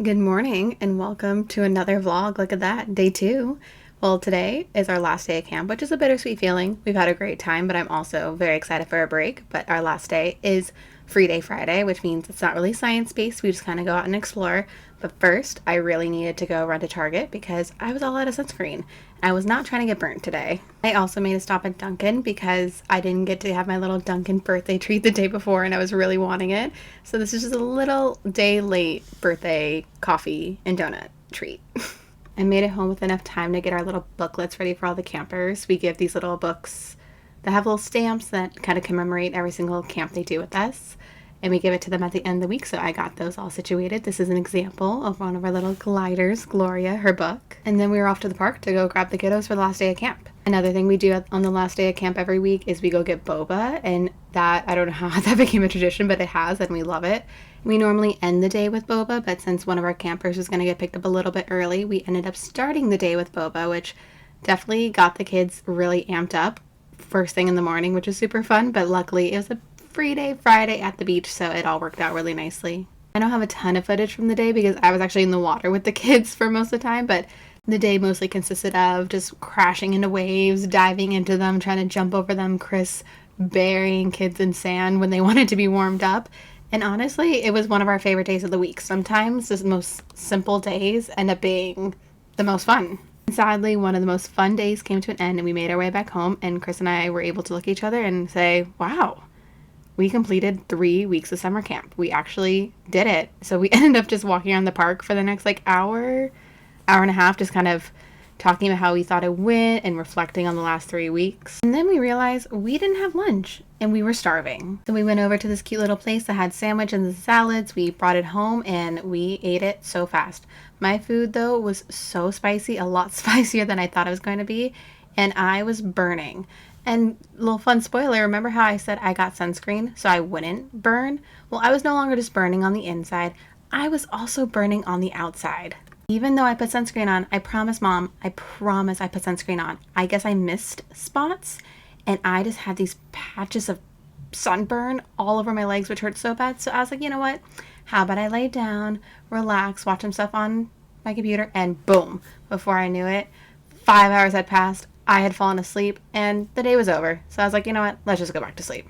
Good morning and welcome to another vlog. Look at that, day 2. Well, today is our last day of camp, which is a bittersweet feeling. We've had a great time, but I'm also very excited for a break. But our last day is Free Day Friday, which means it's not really science-based. We just kind of go out and explore. But first, I really needed to go run to Target because I was all out of sunscreen. I was not trying to get burnt today. I also made a stop at Dunkin' because I didn't get to have my little Dunkin' birthday treat the day before and I was really wanting it. So this is just a little day late birthday coffee and donut treat. I made it home with enough time to get our little booklets ready for all the campers. We give these little books that have little stamps that kind of commemorate every single camp they do with us. And we give it to them at the end of the week, so I got those all situated. This is an example of one of our little gliders, Gloria, her book. And then we were off to the park to go grab the kiddos for the last day of camp. Another thing we do on the last day of camp every week is we go get boba, and that, I don't know how that became a tradition, but it has, and we love it. We normally end the day with boba, but since one of our campers was going to get picked up a little bit early, we ended up starting the day with boba, which definitely got the kids really amped up first thing in the morning, which was super fun, but luckily it was a free day Friday at the beach, so it all worked out really nicely. I don't have a ton of footage from the day because I was actually in the water with the kids for most of the time, but the day mostly consisted of just crashing into waves, diving into them, trying to jump over them, Chris burying kids in sand when they wanted to be warmed up. And honestly, it was one of our favorite days of the week. Sometimes the most simple days end up being the most fun. Sadly, one of the most fun days came to an end and we made our way back home, and Chris and I were able to look at each other and say, wow, we completed 3 weeks of summer camp. We actually did it. So we ended up just walking around the park for the next hour and a half, just kind of talking about how we thought it went and reflecting on the last 3 weeks. And then we realized we didn't have lunch and we were starving. So we went over to this cute little place that had sandwich and salads. We brought it home and we ate it so fast. My food though was so spicy, a lot spicier than I thought it was going to be, and I was burning. And little fun spoiler, remember how I said I got sunscreen so I wouldn't burn? Well, I was no longer just burning on the inside, I was also burning on the outside. Even though I put sunscreen on, I promise Mom, I promise I put sunscreen on. I guess I missed spots and I just had these patches of sunburn all over my legs, which hurt so bad. So I was like, you know what? How about I lay down, relax, watch some stuff on my computer, and boom, before I knew it, 5 hours had passed. I had fallen asleep and the day was over. So I was like, you know what? Let's just go back to sleep.